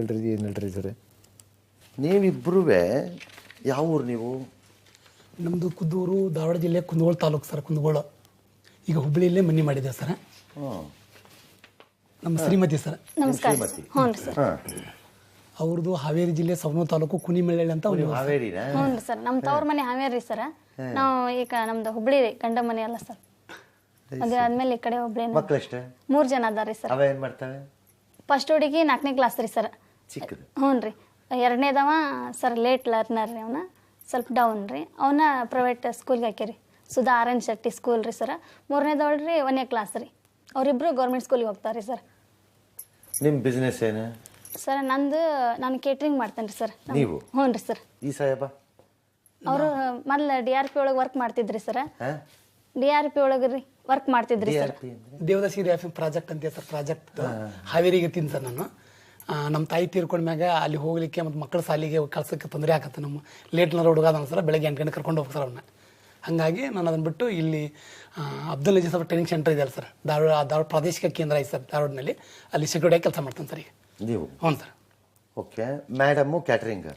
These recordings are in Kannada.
ಏನಲ್ರಿ ಸರ್ ನೀವಿಬ್ಬರೂ ಯಾವ ಊರು ನೀವು? ನಮ್ಮದು ಕುದ್ದೂರು, ಧಾರವಾಡ ಜಿಲ್ಲೆ ಕುಂದಗೋಳ ತಾಲೂಕು ಸರ್. ಕುಂದಗೋಳ ಈಗ ಹುಬ್ಬಳ್ಳಿಯಲ್ಲೇ ಮನೆ ಮಾಡಿದ್ದೇವೆ ಸರ್. ನಮ್ಮ ಶ್ರೀಮತಿ ಸರ್. ನಮಸ್ಕಾರ. ಹ್ಞೂ ರೀ ಸರ್. ಅವ್ರದ್ದು ಹಾವೇರಿ ಜಿಲ್ಲೆ ಸವಣೂರು ತಾಲೂಕು ಕುನಿಮೆಳ್ಳಿ ಅಂತ ಒಂದು ಹಾವೇರಿನ? ಹ್ಞೂ ರೀ ಸರ್. ನಮ್ಮ ತವ್ರ ಮನೆ ಹಾವೇರಿ ಸರ್. ನಾವು ಈಗ ನಮ್ದು ಹುಬ್ಳಿ ರೀ, ಗಂಡ ಮನೆ ಅಲ್ಲ ಸರ್. ಮದುವೆ ಆದ್ಮೇಲೆ ಈ ಕಡೆ ಹುಬ್ಳಿ. ಮಕ್ಕಳಷ್ಟೇ? 3 ಜನ ಅದಾರ ರೀ ಸರ್. ಅವ ಏನು ಮಾಡ್ತಾವೆ? ಫಸ್ಟ್ ಹುಡುಗಿ 4ನೇ ಕ್ಲಾಸ್ ರೀ ಸರ್. ಚಿಕ್ಕದು? ಹ್ಞೂ ರೀ. 2ನೇದವ ಸರ್ ಲೇಟ್ ಲರ್ನರ್ ರೀ. ಅವನ ಸ್ವಲ್ಪ ಡೌನ್ ರೀ. ಅವನ ಪ್ರೈವೇಟ್ ಸ್ಕೂಲ್ಗೆ ಹಾಕ್ಯಾರಿ, ಸುಧಾ ಆರ್.ಎನ್. ಶೆಟ್ಟಿ ಸ್ಕೂಲ್ ರೀ ಸರ್. 3ನೇದವಳು ರೀ 1ನೇ ಕ್ಲಾಸ್ ರೀ. ಅವರಿಬ್ರು ಗೌರ್ಮೆಂಟ್ ಸ್ಕೂಲಿಗೆ ಹೋಗ್ತಾರೆ ರೀ ಸರ್. ನಿಮ್ಮ ಬಿಸ್ನೆಸ್ ಏನು ಸರ್? ನಾನು ಕೇಟ್ರಿಂಗ್ ಮಾಡ್ತೇನೆ ರೀ ಸರ್. ನೀವು? ಹ್ಞೂ ರೀ ಸರ್. ಈ ಸಾಹೇಬ ಅವರು ಮೊದಲು DRP ಒಳಗೆ ವರ್ಕ್ ಮಾಡ್ತಿದ್ರಿ ಸರ್. DRP ಒಳಗೆ ರೀ ವರ್ಕ್ ಮಾಡ್ತಿದ್ರಿ ಸರ್. ದೇವದಾಸಿ ರಿಯಾಫಿಂಗ್ ಪ್ರಾಜೆಕ್ಟ್ ಅಂತ ಸರ್. ಪ್ರಾಜೆಕ್ಟ್ ಹಾವೇರಿಗೆ ಇರ್ತೀನಿ ಸರ್ ನಾನು. ನಮ್ಮ ತಾಯಿ ತೀರ್ಕೊಂಡ್ಮ್ಯಾಗ ಅಲ್ಲಿ ಹೋಗ್ಲಿಕ್ಕೆ ಮತ್ತು ಮಕ್ಕಳ ಸಾಲಿಗೆ ಕಳ್ಸೋಕ್ಕೆ ತೊಂದರೆ ಆಗತ್ತೆ. ನಮ್ಮ ಲೇಟ್ನರ್ ಹುಡುಗ ಸರ್, ಬೆಳಗ್ಗೆ 8 ಗಂಟೆ ಕರ್ಕೊಂಡು ಹೋಗ್ತಾರೆ ಅವನ್ನ. ಹಾಗಾಗಿ ನಾನು ಅದನ್ನು ಬಿಟ್ಟು ಇಲ್ಲಿ ಅಬ್ದುಲ್ ನಜೀರ್ ಸಾಬ್ ಟ್ರೈನಿಂಗ್ ಸೆಂಟರ್ ಇದೆಯಲ್ಲ ಸರ್, ಧಾರವಾಡ ಪ್ರಾದೇಶಿಕ ಕೇಂದ್ರ ಐತೆ ಸರ್ ಧಾರವಾಡನಲ್ಲಿ. ಅಲ್ಲಿ ಸೆಕ್ಯೂರಿಟಿಯಾಗಿ ಕೆಲಸ ಮಾಡ್ತಾನೆ ಸರ್ ಈಗ. ನೀವು? ಹ್ಞೂ sir. Okay. Madam catering?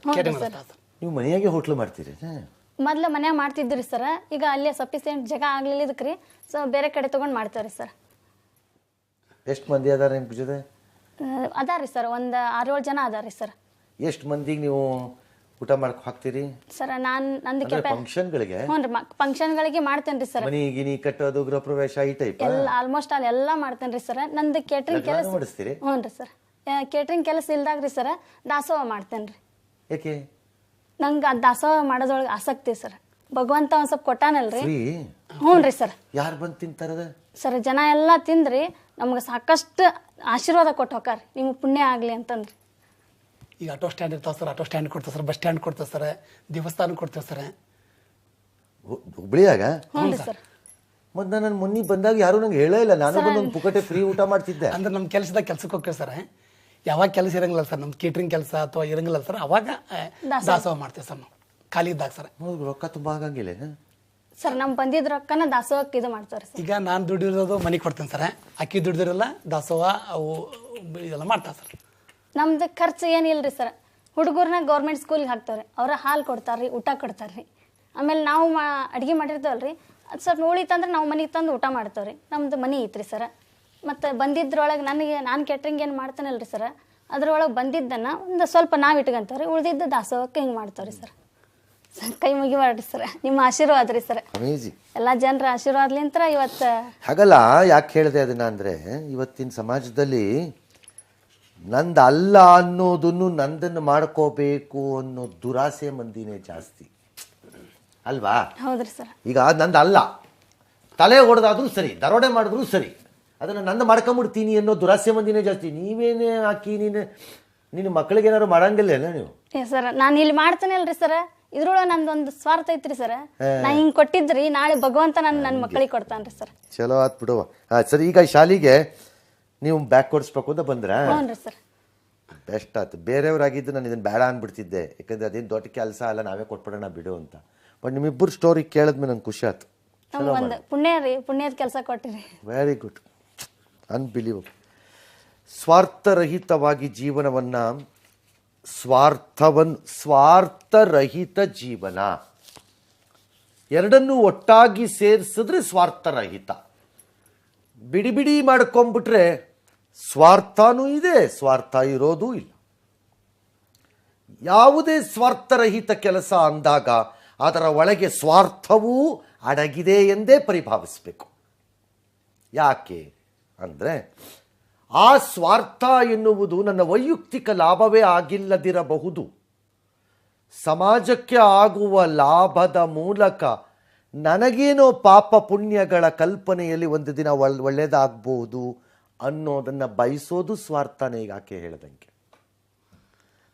Sir ನೀವು ಮನೆಯಾಗೆ ಹೋಟ್ಲು ಮಾಡ್ತೀರಿ? ಮೊದಲು ಮನ್ಯಾಗ ಮಾಡ್ತಿದ್ರಿ ಸರ್. ಈಗ ಅಲ್ಲೇ ಸಫಿಸಿಯೆಂಟ್ ಜಾಗ ಆಗ್ಲಿಲ್ಲದಕ್ಕೆ ರೀ, ಸೊ ಬೇರೆ ಕಡೆ ತೊಗೊಂಡು ಮಾಡ್ತಾರೆ ಸರ್. ಎಷ್ಟು ಮಂದಿ ಅದಾರ ನಿಮ್ಮ ಜೊತೆ? ಅದಾರಿ ಸರ್, ಒಂದು 6-7 ಜನ ಅದಾರಿ ಸರ್. ಎಷ್ಟು ಮಂದಿಗೆ ನೀವು ಊಟ ಮಾಡಕ್ಕೆ ಹಾಕ್ತೀರಿ ಸರ್? ನಂದು ಫಂಕ್ಷನ್ಗಳಿಗೆ? ಹ್ಞೂ ರೀ, ಫಂಕ್ಷನ್ಗಳಿಗೆ ಮಾಡ್ತೇನೆ ರೀ ಸರ್. ಮನಿ ಗಿನಿ ಕಟ್ಟೋದು, ಗೃಹ ಪ್ರವೇಶ ಈ ಟೈಪ್ ಎಲ್ಲ ಆಲ್ಮೋಸ್ಟ್ ಅಲ್ಲಿ ಎಲ್ಲ ಮಾಡ್ತೇನೆ ರೀ ಸರ್. ನಂದು ಕೇಟ್ರಿಂಗ್ ಕೆಲಸ ಮಾಡಿಸ್ತೀರಿ? ಹ್ಞೂ ರೀ ಸರ್. ಕೇಟ್ರಿಂಗ್ ಕೆಲಸ ಇಲ್ದಾಗ ರೀ ಸರ್ ದಾಸೋಹ ಮಾಡ್ತೇನೆ ರೀ. ಯಾಕೆ? ನಂಗೆ ಅದು ದಾಸೋಹ ಮಾಡೋದ್ರೊಳಗೆ ಆಸಕ್ತಿ ಸರ್. ಭಗವಂತ ಒಂದು ಸ್ವಲ್ಪ ಕೊಟ್ಟಾನಲ್ರಿ. ಫ್ರೀ? ಹ್ಞೂ ರೀ ಸರ್. ಯಾರು ಬಂದು ತಿಂತಾರದ ಸರ್? ಜನ ಎಲ್ಲ ತಿಂದ್ರಿ ನಮ್ಗೆ ಸಾಕಷ್ಟು ಆಶೀರ್ವಾದ ಕೊಟ್ಟು ಹೋಗಾರಿ, ನಿಮ್ಗೆ ಪುಣ್ಯ ಆಗಲಿ ಅಂತಂದ್ರಿ. ಈಗ ಆಟೋ ಸ್ಟ್ಯಾಂಡ್ ಇರ್ತಾವೆ ಸರ್, ಆಟೋ ಸ್ಟ್ಯಾಂಡ್ ಕೊಡ್ತಾರೆ ಸರ್, ಬಸ್ ಸ್ಟ್ಯಾಂಡ್ ಕೊಡ್ತಾರೆ ಸರ್, ದೇವಸ್ಥಾನ ಕೊಡ್ತೇವೆ ಸರ್. ಹುಬ್ಳಿಯಾಗ? ಹ್ಞೂ ರೀ ಸರ್. ಮತ್ತೆ ನಾನು ಮೊನ್ನೆ ಬಂದಾಗ ಯಾರು ನಂಗೆ ಹೇಳೇ ಇಲ್ಲ. ನಾನು ಬಂದು ಪುಕಟೆ ಫ್ರೀ ಊಟ ಮಾಡ್ತಿದ್ದೆ. ಅಂದ್ರೆ ನಮ್ಮ ಕೆಲಸದಾಗ ಕೆಲ್ಸಕ್ಕೆ ಹೋಗ್ತೇವೆ ಸರ್. ಯಾವಾಗ ಕೆಲಸ ಇರಂಗಿಲ್ಲ ಸರ್, ನಮ್ಮ ಕೇಟ್ರಿಂಗ್ ಕೆಲಸ ಅಥವಾ ಇರಂಗಿಲ್ಲ ಸರ್, ಅವಾಗ ದಾಸೋಹ ಮಾಡ್ತೇವೆ ಸರ್ ನಾವು ಖಾಲಿ ಇದ್ದಾಗ ಸರ್. ರೊಕ್ಕ ತುಂಬ ಆಗಂಗಿಲ್ಲ ಸರ್? ನಮ್ಮ ಬಂದಿದ್ದ ರೊಕ್ಕನ ದಾಸೋಹಕ್ಕೆ ಇದು ಮಾಡ್ತಾರೆ ಸರ್. ಈಗ ನಾನು ದುಡ್ಡಿರೋದು ಮನೆಗೆ ಕೊಡ್ತೇನೆ ಸರ್, ಅಕ್ಕಿ ದುಡ್ದಿರಲ್ಲ ದಾಸೋಹ ಅವು ಇದೆಲ್ಲ ಮಾಡ್ತಾರೆ ಸರ್. ನಮ್ದು ಖರ್ಚು ಏನಿಲ್ಲ ರೀ ಸರ್. ಹುಡುಗರನ್ನ ಗೌರ್ಮೆಂಟ್ ಸ್ಕೂಲ್ಗೆ ಹಾಕ್ತಾವ್ರಿ, ಅವ್ರ ಹಾಲು ಕೊಡ್ತಾರ್ರಿ, ಊಟ ಕೊಡ್ತಾರ್ರಿ. ಆಮೇಲೆ ನಾವು ಅಡುಗೆ ಮಾಡಿರ್ತೇವಲ್ರಿ, ಅದು ಸ್ವಲ್ಪ ಉಳಿತಂದ್ರೆ ನಾವು ಮನೆಗೆ ತಂದು ಊಟ ಮಾಡ್ತೇವ್ರಿ. ನಮ್ದು ಮನೆ ಐತ್ರಿ ಸರ್. ಮತ್ತು ಬಂದಿದ್ರೊಳಗೆ ನಾನು ಕೇಟ್ರಿಂಗ್ ಏನು ಮಾಡ್ತೇನಲ್ರಿ ಸರ್, ಅದ್ರೊಳಗೆ ಬಂದಿದ್ದನ್ನು ಒಂದು ಸ್ವಲ್ಪ ನಾವು ಇಟ್ಕೊಂತೇವ್ರಿ, ಉಳಿದಿದ್ದು ದಾಸೋಹಕ್ಕೆ ಹಿಂಗೆ ಮಾಡ್ತೇವ್ರಿ ಸರ್. ಕೈ ಮುಗಿಬಾರ್ರಿ ಸರ್, ನಿಮ್ಮ ಆಶೀರ್ವಾದ ರೀ ಸರ್. ಎಲ್ಲ ಜನರ ಆಶೀರ್ವಾದಲಿಂತ ಇವತ್ತು. ಹಾಗಲ್ಲ, ಯಾಕೆ ಹೇಳಿದೆ ಅದನ್ನ ಅಂದರೆ, ಇವತ್ತಿನ ಸಮಾಜದಲ್ಲಿ ನಂದು ಅಲ್ಲ ಅನ್ನೋದನ್ನು ನಂದನ್ನು ಮಾಡ್ಕೋಬೇಕು ಅನ್ನೋ ದುರಾಸೆ ಮಂದಿನೇ ಜಾಸ್ತಿ ಅಲ್ವಾ? ಹೌದ್ರಿ ಸರ್. ಈಗ ನಂದು ಅಲ್ಲ, ತಲೆ ಹೊಡೆದಾದ್ರೂ ಸರಿ, ದರೋಡೆ ಮಾಡಿದ್ರು ಸರಿ, ಅದನ್ನು ನಂದು ಮಾಡ್ಕೊಂಬಿಡ್ತೀನಿ ಅನ್ನೋ ದುರಾಸೆ ಮಂದಿನೇ ಜಾಸ್ತಿ. ನೀವೇನೇ ಹಾಕಿ ನಿನ್ನ ಮಕ್ಕಳಿಗೆ ಏನಾದ್ರು ಮಾಡಂಗಿಲ್ಲ ನೀವು? ಸರ್ ನಾನು ಇಲ್ಲಿ ಮಾಡ್ತೇನೆ ಅಲ್ರಿ ಸರ್, ಇದ್ರೊಳಗೆ ನಂದೊಂದು ಸ್ವಾರ್ಥ ಐತ್ರಿ ಸರ್. ನಾ ಹಿಂಗೆ ಕೊಟ್ಟಿದ್ರಿ, ನಾಳೆ ಭಗವಂತ ನನ್ನ ಮಕ್ಕಳಿಗೆ ಕೊಡ್ತಾನ್ರಿ ಸರ್. ಚಲೋ ಆತ್ ಬಿಡುವ. ಸರಿ, ಈಗ ಶಾಲೆಗೆ ನೀವು ಬ್ಯಾಗ್ ಕೊಡಿಸ್ಬೇಕು ಅಂತ ಬಂದ್ರ? ಹ್ಞೂ ಸರ್. ಬೆಸ್ಟ್ ಆಯ್ತು. ಬೇರೆಯವ್ರಾಗಿದ್ದು ನಾನು ಇದನ್ನು ಬೇಡ ಅಂದ್ಬಿಡ್ತಿದ್ದೆ, ಯಾಕಂದ್ರೆ ಅದೇನು ದೊಡ್ಡ ಕೆಲಸ ಅಲ್ಲ, ನಾವೇ ಕೊಟ್ಬಿಡೋಣ ಬಿಡು ಅಂತ. ಬಟ್ ನಿಮ್ಮಿಬ್ಬರು ಸ್ಟೋರಿ ಕೇಳಿದ್ಮೇಲೆ ನಂಗೆ ಖುಷಿ ಆಯ್ತು. ನಮ್ಗೆ ಒಂದು ಪುಣ್ಯ ರೀ, ಪುಣ್ಯದ ಕೆಲಸ ಕೊಟ್ಟಿರಿ. Very good, unbelievable. ಸ್ವಾರ್ಥರಹಿತವಾಗಿ ಜೀವನವನ್ನು ಸ್ವಾರ್ಥರಹಿತ ಜೀವನ ಎರಡನ್ನೂ ಒಟ್ಟಾಗಿ ಸೇರಿಸಿದ್ರೆ ಸ್ವಾರ್ಥರಹಿತ. ಬಿಡಿ ಬಿಡಿ ಮಾಡ್ಕೊಂಡ್ಬಿಟ್ರೆ ಸ್ವಾರ್ಥನೂ ಇದೆ, ಸ್ವಾರ್ಥ ಇರೋದೂ ಇಲ್ಲ. ಯಾವುದೇ ಸ್ವಾರ್ಥರಹಿತ ಕೆಲಸ ಅಂದಾಗ ಅದರ ಒಳಗೆ ಸ್ವಾರ್ಥವೂ ಅಡಗಿದೆ ಎಂದೇ ಪರಿಭಾವಿಸಬೇಕು. ಯಾಕೆ ಅಂದರೆ, ಆ ಸ್ವಾರ್ಥ ಎನ್ನುವುದು ನನ್ನ ವೈಯಕ್ತಿಕ ಲಾಭವೇ ಆಗಿಲ್ಲದಿರಬಹುದು, ಸಮಾಜಕ್ಕೆ ಆಗುವ ಲಾಭದ ಮೂಲಕ ನನಗೇನೋ ಪಾಪ ಪುಣ್ಯಗಳ ಕಲ್ಪನೆಯಲ್ಲಿ ಒಂದು ದಿನ ಒಳ್ಳೆಯದಾಗ್ಬೋದು ಅನ್ನೋದನ್ನು ಬಯಸೋದು ಸ್ವಾರ್ಥನೇ, ಈಗ ಆಕೆ ಹೇಳ್ದಂಗೆ.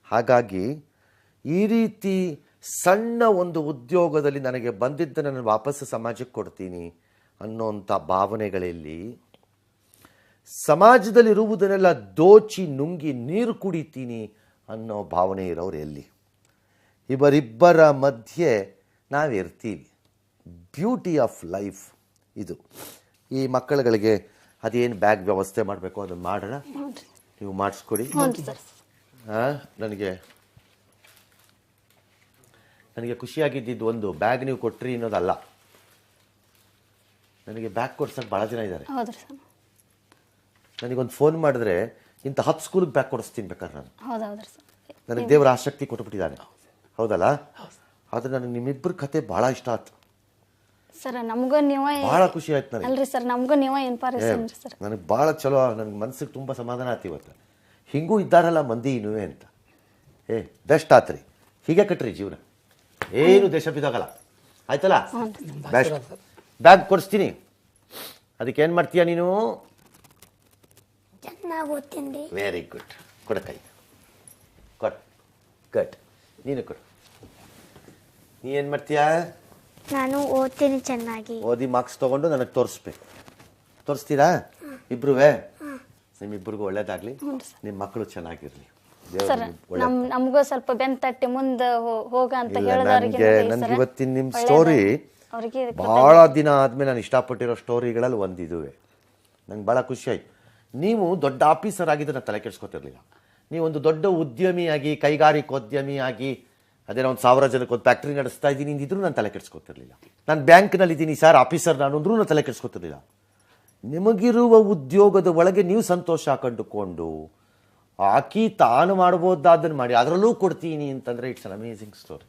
ಹಾಗಾಗಿ ಈ ರೀತಿ ಸಣ್ಣ ಒಂದು ಉದ್ಯೋಗದಲ್ಲಿ ನನಗೆ ಬಂದಿದ್ದನ್ನು ನಾನು ವಾಪಸ್ಸು ಸಮಾಜಕ್ಕೆ ಕೊಡ್ತೀನಿ ಅನ್ನೋಂಥ ಭಾವನೆಗಳಲ್ಲಿ, ಸಮಾಜದಲ್ಲಿರುವುದನ್ನೆಲ್ಲ ದೋಚಿ ನುಂಗಿ ನೀರು ಕುಡಿತೀನಿ ಅನ್ನೋ ಭಾವನೆ ಇರೋರು ಎಲ್ಲಿ? ಇವರಿಬ್ಬರ ಮಧ್ಯೆ ನಾವಿರ್ತೀವಿ. ಬ್ಯೂಟಿ ಆಫ್ ಲೈಫ್ ಇದು. ಈ ಮಕ್ಕಳುಗಳಿಗೆ ಅದೇನು ಬ್ಯಾಗ್ ವ್ಯವಸ್ಥೆ ಮಾಡಬೇಕು ಅದನ್ನು ಮಾಡೋಣ, ನೀವು ಮಾಡಿಸ್ಕೊಡಿ. ನನಗೆ ನನಗೆ ಖುಷಿಯಾಗಿದ್ದಿದ್ದು ಒಂದು ಬ್ಯಾಗ್ ನೀವು ಕೊಟ್ರಿ ಅನ್ನೋದಲ್ಲ, ನನಗೆ ಬ್ಯಾಗ್ ಕೊಡ್ಸಕ್ಕೆ ಭಾಳ ಜನ ಇದ್ದಾರೆ. ಹೌದ್ರಿ ಸರ್. ನನಗೊಂದು ಫೋನ್ ಮಾಡಿದ್ರೆ ಇಂಥ 10 ಸ್ಕೂಲಿಗೆ ಬ್ಯಾಗ್ ಕೊಡಿಸ್ತೀನಿ ಬೇಕಾದ್ರೆ ನಾನು. ಹೌದೌದ್ರಿ ಸರ್. ನನಗೆ ದೇವರ ಆಸಕ್ತಿ ಕೊಟ್ಬಿಟ್ಟಿದ್ದಾನೆ, ಹೌದಲ್ಲ? ಆದರೆ ನನಗೆ ನಿಮ್ಮಿಬ್ಬರ ಕತೆ ಭಾಳ ಇಷ್ಟ ಆಯ್ತು ಸರ್. ನಮಗೂ ನೀವೇ ಭಾಳ ಖುಷಿ ಆಯ್ತು ನನಗೆ. ಅಲ್ರಿ ಸರ್, ನಮಗೂ ನೀವೇ ಇನ್ಫಾರ್ಮೇಷನ್ ಸರ್. ನನಗೆ ಭಾಳ ಚಲೋ, ನನಗೆ ಮನ್ಸಿಗೆ ತುಂಬ ಸಮಾಧಾನ ಆಯ್ತು ಇವತ್ತು. ಹಿಂಗೂ ಇದ್ದಾರಲ್ಲ ಮಂದಿ ಇನ್ನುವೇ ಅಂತ. ಬೆಸ್ಟ್ ಆತ್ರಿ, ಹೀಗೆ ಕಟ್ರಿ ಜೀವನ, ಏನು ದೇಶ ಬಿದ್ದೋಗಲ್ಲ, ಆಯ್ತಲ್ಲ? ಬೆಸ್ಟ್. ಬ್ಯಾಗ್ ಕೊಡಿಸ್ತೀನಿ, ಅದಕ್ಕೆ ಏನು ಮಾಡ್ತೀಯ ನೀನು? ಚೆನ್ನಾಗಿ ಓದ್ತೀನಿ. Very good. ಕೊಡ ಕೈ ಕೊಟ್ ಗುಡ್. ನೀನು ಕೊಡು. ನೀ ಏನು ಮಾಡ್ತೀಯಾ? ನಾನು ಓದ್ತೀನಿ ಚೆನ್ನಾಗಿ. ಓದಿ ಮಾರ್ಕ್ಸ್ ತೊಗೊಂಡು ನನಗೆ ತೋರಿಸ್ಬೇಕು. ತೋರಿಸ್ತೀರಾ ಇಬ್ರೂ? ನಿಮ್ಮಿಬ್ಬರಿಗೂ ಒಳ್ಳೇದಾಗಲಿ, ನಿಮ್ಮ ಮಕ್ಕಳು ಚೆನ್ನಾಗಿರಲಿ. ಸರ್ ನಮಗೂ ಸ್ವಲ್ಪ ಬೆನ್ ತಟ್ಟಿ ಮುಂದೆ ಹೋಗ ಅಂತ ಹೇಳಿದವರಿಗೆ ನನಗೆ ಇವತ್ತಿನ ನಿಮ್ಮ ಸ್ಟೋರಿ ಅವ್ರಿಗೆ ಭಾಳ ದಿನ ಆದಮೇಲೆ ನಾನು ಇಷ್ಟಪಟ್ಟಿರೋ ಸ್ಟೋರಿಗಳಲ್ಲಿ ಒಂದಿದುವೆ. ನಂಗೆ ಭಾಳ ಖುಷಿ ಆಯ್ತು. ನೀವು ದೊಡ್ಡ ಆಫೀಸರ್ ಆಗಿದ್ದು ನಾನು ತಲೆ ಕೆಡಿಸ್ಕೊತಿರ್ಲಿಲ್ಲ. ನೀವೊಂದು ದೊಡ್ಡ ಉದ್ಯಮಿಯಾಗಿ, ಕೈಗಾರಿಕೋದ್ಯಮಿಯಾಗಿ, ಅದೇನೋ ಒಂದು 1000 ಜನಕ್ಕೆ ಒಂದು ಫ್ಯಾಕ್ಟ್ರಿ ನಡೆಸ್ತಾ ಇದ್ದೀನಿ ಅಂದಿದ್ರು ನಾನು ತಲೆ ಕೆಡಿಸ್ಕೊತಿರ್ಲಿಲ್ಲ. ನಾನು ಬ್ಯಾಂಕ್ನಲ್ಲಿ ಇದ್ದೀನಿ ಸರ್, ಆಫೀಸರ್ ನಾನು ಅಂದ್ರೂ ನಾನು ತಲೆ ಕೆಡಿಸ್ಕೊತಿರ್ಲಿಲ್ಲ. ನಿಮಗಿರುವ ಉದ್ಯೋಗದ ಒಳಗೆ ನೀವು ಸಂತೋಷ ಕಂಡುಕೊಂಡು ಆಕಿ ತಾನು ಮಾಡ್ಬೋದಾದನ್ನು ಮಾಡಿ ಅದರಲ್ಲೂ ಕೊಡ್ತೀನಿ ಅಂತಂದರೆ it's an amazing story.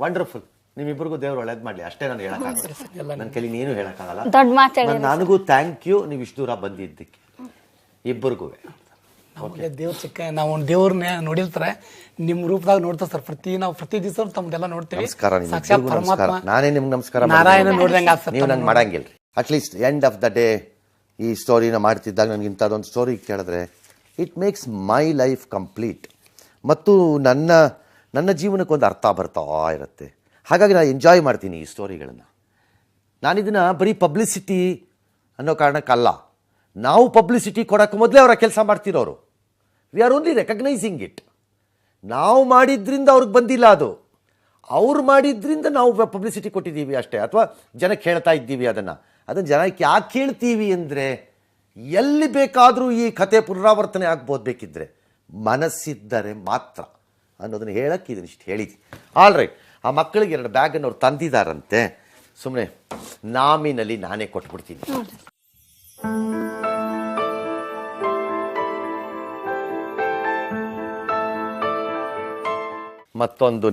Wonderful. ನಿಮ್ಮಿಬ್ಬರಿಗೂ ದೇವ್ರು ಒಳ್ಳೇದು ಮಾಡಲಿ, ಅಷ್ಟೇ ನಾನು ಹೇಳೋಕ್ಕಾಗಲ್ಲ. ನನ್ನ ಕೈಲಿ ಏನು ಹೇಳೋಕ್ಕಾಗಲ್ಲ. ದೊಡ್ಡ ಮಾತು ನನಗೂ ಥ್ಯಾಂಕ್ ಯು, ನೀವು ಇಷ್ಟು ದೂರ ಬಂದಿದ್ದಕ್ಕೆ ಇಬ್ಬರಿಗೂ. ನಮಗೆ ದೇವ್ರ ಚಿಕ್ಕ, ನಾವು ದೇವ್ರನ್ನ ನೋಡಿರ್ತಾರೆ ನಿಮ್ಮ ರೂಪದಾಗ ನೋಡ್ತಾ ಸರ್. ನಾವು ಪ್ರತಿ ದಿವಸ ತಮ್ಮದೆಲ್ಲ ನೋಡ್ತೀವಿ. ನಮಸ್ಕಾರ. ಸಾಕ್ಷಾತ್ ಪರಮಾತ್ಮ ನಾನೇ ನಿಮ್ಗೆ ನಮಸ್ಕಾರ. ನಾರಾಯಣ ನೋಡ್ದಂಗೆ ಆಗ್ತದೆ. ನೀವು ನಂಗೆ ಮಾಡಂಗಿಲ್ಲ. At least end of the day ಈ ಸ್ಟೋರಿನ ಮಾಡ್ತಿದ್ದಾಗ ನನಗೆ ಇಂಥದ್ದೊಂದು ಸ್ಟೋರಿ ಕೇಳಿದ್ರೆ it makes my life complete. ಮತ್ತು ನನ್ನ ಜೀವನಕ್ಕೊಂದು ಅರ್ಥ ಬರ್ತಾ ಇರುತ್ತೆ. ಹಾಗಾಗಿ ನಾನು ಎಂಜಾಯ್ ಮಾಡ್ತೀನಿ ಈ ಸ್ಟೋರಿಗಳನ್ನು. ನಾನಿದನ್ನು ಬರೀ ಪಬ್ಲಿಸಿಟಿ ಅನ್ನೋ ಕಾರಣಕ್ಕಲ್ಲ, ನಾವು ಪಬ್ಲಿಸಿಟಿ ಕೊಡೋಕ್ಕೆ ಮೊದಲೇ ಅವರ ಕೆಲಸ ಮಾಡ್ತಿರೋರು. We are only recognizing it. ನಾವು ಮಾಡಿದ್ರಿಂದ ಅವ್ರಿಗೆ ಬಂದಿಲ್ಲ, ಅದು ಅವ್ರು ಮಾಡಿದ್ರಿಂದ ನಾವು ಪಬ್ಲಿಸಿಟಿ ಕೊಟ್ಟಿದ್ದೀವಿ ಅಷ್ಟೇ. ಅಥವಾ ಜನಕ್ಕೆ ಹೇಳ್ತಾ ಇದ್ದೀವಿ ಅದನ್ನು ಜನಕ್ಕೆ ಯಾಕೆ ಹೇಳ್ತೀವಿ ಅಂದರೆ, ಎಲ್ಲಿ ಬೇಕಾದರೂ ಈ ಕತೆ ಪುನರಾವರ್ತನೆ ಆಗ್ಬೋದು ಬೇಕಿದ್ದರೆ, ಮನಸ್ಸಿದ್ದರೆ ಮಾತ್ರ ಅನ್ನೋದನ್ನು ಹೇಳಕ್ಕೆ ಇದನ್ನಿಷ್ಟು ಹೇಳಿದ್ವಿ. All right. ಆ ಮಕ್ಕಳಿಗೆ 2 ಬ್ಯಾಗನ್ನು ಅವ್ರು ತಂದಿದ್ದಾರಂತೆ. ಸುಮ್ಮನೆ ನಾಮಿನಲ್ಲಿ ನಾನೇ ಕೊಟ್ಬಿಡ್ತೀನಿ. ಮತ್ತೊಂದು